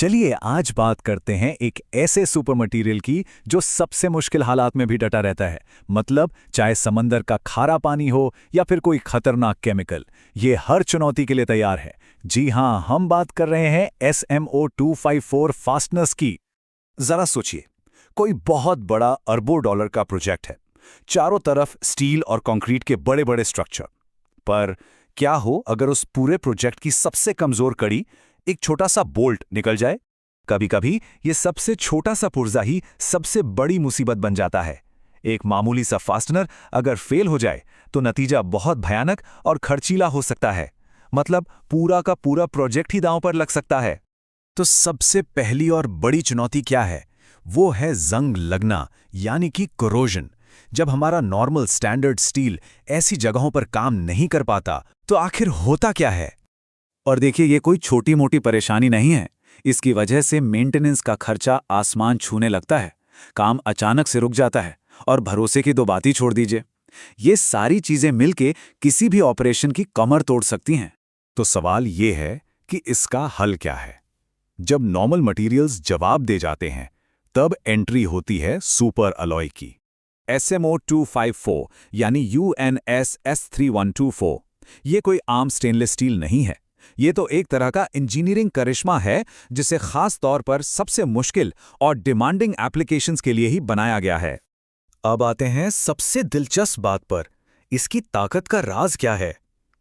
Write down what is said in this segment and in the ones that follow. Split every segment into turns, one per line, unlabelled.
चलिए आज बात करते हैं एक ऐसे सुपर मटेरियल की जो सबसे मुश्किल हालात में भी डटा रहता है। मतलब चाहे समंदर का खारा पानी हो या फिर कोई खतरनाक केमिकल, ये हर चुनौती के लिए तैयार है। जी हाँ, हम बात कर रहे हैं SMO254 फास्टनर्स की। जरा सोचिए, कोई बहुत बड़ा अरबों डॉलर का प्रोजेक्ट है, चारों तरफ स्टील और कंक्रीट के बड़े बड़े स्ट्रक्चर। पर क्या हो अगर उस पूरे प्रोजेक्ट की सबसे कमजोर कड़ी, एक छोटा सा बोल्ट निकल जाए? कभी कभी ये सबसे छोटा सा पुर्जा ही सबसे बड़ी मुसीबत बन जाता है। एक मामूली सा फास्टनर अगर फेल हो जाए तो नतीजा बहुत भयानक और खर्चीला हो सकता है। मतलब पूरा का पूरा प्रोजेक्ट ही दांव पर लग सकता है। तो सबसे पहली और बड़ी चुनौती क्या है? वो है जंग लगना, यानी कि कोरोजन। जब हमारा नॉर्मल स्टैंडर्ड स्टील ऐसी जगहों पर काम नहीं कर पाता तो आखिर होता क्या है? और देखिए, ये कोई छोटी मोटी परेशानी नहीं है। इसकी वजह से मेंटेनेंस का खर्चा आसमान छूने लगता है, काम अचानक से रुक जाता है और भरोसे की तो बात ही छोड़ दीजिए। ये सारी चीजें मिलके किसी भी ऑपरेशन की कमर तोड़ सकती हैं। तो सवाल ये है कि इसका हल क्या है? जब नॉर्मल मटेरियल्स जवाब दे जाते हैं, तब एंट्री होती है सुपर अलॉय की। SMO254 यानी UNSS3124। ये कोई आम स्टेनलेस स्टील नहीं है। ये तो एक तरह का इंजीनियरिंग करिश्मा है जिसे खास तौर पर सबसे मुश्किल और डिमांडिंग एप्लीकेशंस के लिए ही बनाया गया है। अब आते हैं सबसे दिलचस्प बात पर, इसकी ताकत का राज क्या है?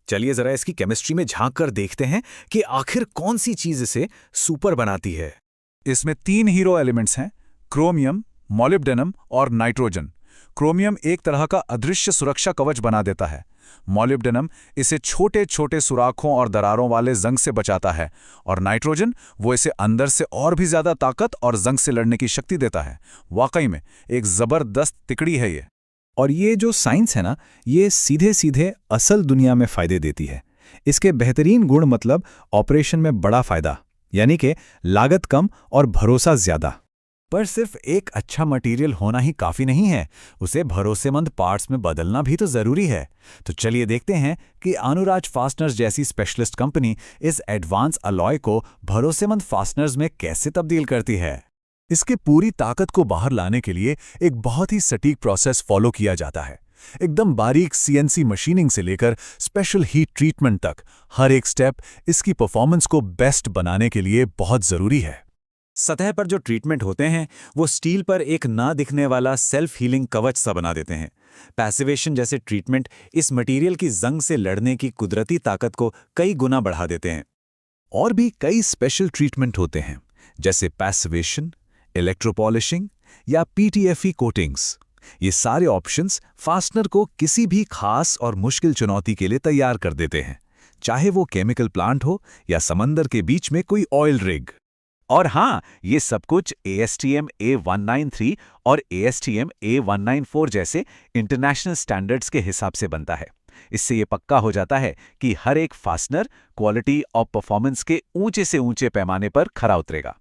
चलिए जरा इसकी केमिस्ट्री में झांक कर देखते हैं कि आखिर कौन सी चीज इसे सुपर बनाती है। इसमें 3 हीरो एलिमेंट्स हैं: क्रोमियम, मॉलिब्डेनम और नाइट्रोजन। क्रोमियम एक तरह का अदृश्य सुरक्षा कवच बना देता है। मॉलिब्डेनम इसे छोटे छोटे सुराखों और दरारों वाले जंग से बचाता है, और नाइट्रोजन वो इसे अंदर से और भी ज्यादा ताकत और जंग से लड़ने की शक्ति देता है। वाकई में एक जबरदस्त तिकड़ी है ये। और ये जो साइंस है ना, ये सीधे सीधे असल दुनिया में फायदे देती है। इसके बेहतरीन गुण मतलब ऑपरेशन में बड़ा फायदा, यानी कि लागत कम और भरोसा ज्यादा। पर सिर्फ एक अच्छा मटेरियल होना ही काफी नहीं है, उसे भरोसेमंद पार्ट्स में बदलना भी तो जरूरी है। तो चलिए देखते हैं कि अनुराज फास्टनर्स जैसी स्पेशलिस्ट कंपनी इस एडवांस अलॉय को भरोसेमंद फास्टनर्स में कैसे तब्दील करती है। इसके पूरी ताकत को बाहर लाने के लिए एक बहुत ही सटीक प्रोसेस फॉलो किया जाता है। एकदम बारीक CNC मशीनिंग से लेकर स्पेशल हीट ट्रीटमेंट तक, हर एक स्टेप इसकी परफॉर्मेंस को बेस्ट बनाने के लिए बहुत जरूरी है। सतह पर जो ट्रीटमेंट होते हैं वो स्टील पर एक ना दिखने वाला सेल्फ हीलिंग कवच सा बना देते हैं। पैसिवेशन जैसे ट्रीटमेंट इस मटेरियल की जंग से लड़ने की कुदरती ताकत को कई गुना बढ़ा देते हैं। और भी कई स्पेशल ट्रीटमेंट होते हैं, जैसे पैसिवेशन, इलेक्ट्रोपॉलिशिंग या PTFE कोटिंग्स। ये सारे ऑप्शंस फास्टनर को किसी भी खास और मुश्किल चुनौती के लिए तैयार कर देते हैं, चाहे वो केमिकल प्लांट हो या समंदर के बीच में कोई ऑयल रिग। और हाँ, ये सब कुछ ASTM A193 और ASTM A194 जैसे इंटरनेशनल स्टैंडर्ड्स के हिसाब से बनता है। इससे ये पक्का हो जाता है कि हर एक फास्टनर क्वालिटी और परफॉर्मेंस के ऊंचे से ऊंचे पैमाने पर खरा उतरेगा।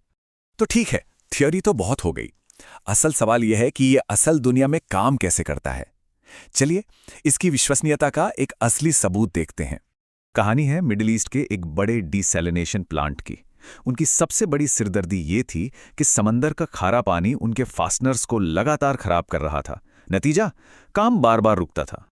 तो ठीक है, थियोरी तो बहुत हो गई। असल सवाल यह है कि ये असल दुनिया में काम कैसे करता है। चलिए इसकी विश्वसनीयता का एक असली सबूत देखते हैं। कहानी है मिडिल ईस्ट के एक बड़े डिसैलिनेशन प्लांट की। उनकी सबसे बड़ी सिरदर्दी ये थी कि समंदर का खारा पानी उनके फास्टनर्स को लगातार खराब कर रहा था। नतीजा, काम बार बार रुकता था।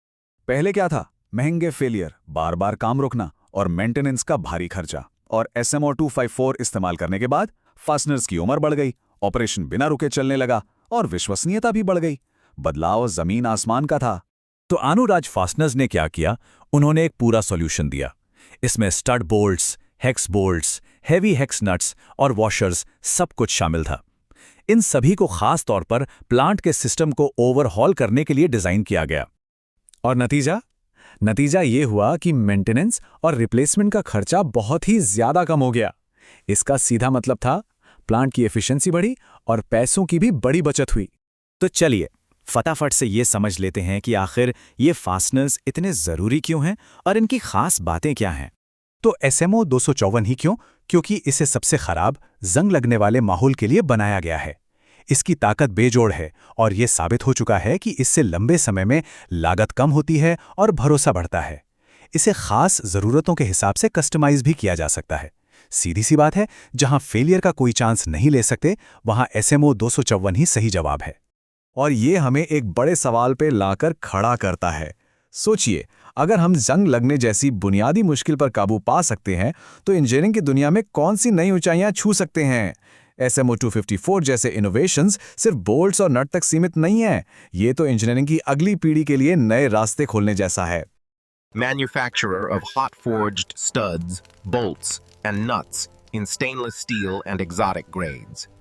पहले क्या था? महंगे फेलियर, बार बार काम रुकना और मेंटेनेंस का भारी खर्चा। और SMO254 इस्तेमाल करने के बाद फास्टनर्स की उम्र बढ़ गई, ऑपरेशन बिना रुके चलने लगा और विश्वसनीयता भी बढ़ गई। बदलाव जमीन आसमान का था। तो अनुराज फास्टनर्स ने क्या किया? उन्होंने एक पूरा सॉल्यूशन दिया। इसमें stud bolts, hex bolts, heavy hex nuts और वॉशर्स सब कुछ शामिल था। इन सभी को खास तौर पर प्लांट के सिस्टम को ओवरहॉल करने के लिए डिजाइन किया गया। और नतीजा ये हुआ कि मेंटेनेंस और रिप्लेसमेंट का खर्चा बहुत ही ज्यादा कम हो गया। इसका सीधा मतलब था प्लांट की एफिशिएंसी बढ़ी और पैसों की भी बड़ी बचत हुई। तो चलिए फटाफट से ये समझ लेते हैं कि आखिर ये फास्टनर्स इतने जरूरी क्यों हैं और इनकी खास बातें क्या हैं। तो SMO254 ही क्यों? क्योंकि इसे सबसे खराब जंग लगने वाले माहौल के लिए बनाया गया है। इसकी ताकत बेजोड़ है और यह साबित हो चुका है कि इससे लंबे समय में लागत कम होती है और भरोसा बढ़ता है। इसे खास ज़रूरतों के हिसाब से कस्टमाइज भी किया जा सकता है।
सीधी सी बात है, जहां फेलियर का कोई चांस नहीं ले सकते, वहां SMO 254 ही सही जवाब है।
और ये हमें एक बड़े सवाल पे लाकर खड़ा करता है। सोचिए, अगर हम जंग लगने जैसी बुनियादी मुश्किल पर काबू पा सकते हैं, तो इंजीनियरिंग की दुनिया में कौन सी नई ऊंचाइयां छू सकते हैं। SMO 254 जैसे इनोवेशंस सिर्फ बोल्ट्स और नट तक सीमित नहीं हैं। ये तो इंजीनियरिंग की अगली पीढ़ी के लिए नए रास्ते खोलने जैसा है।
Manufacturer of hot-forged studs, bolts, and nuts in stainless steel and exotic grades.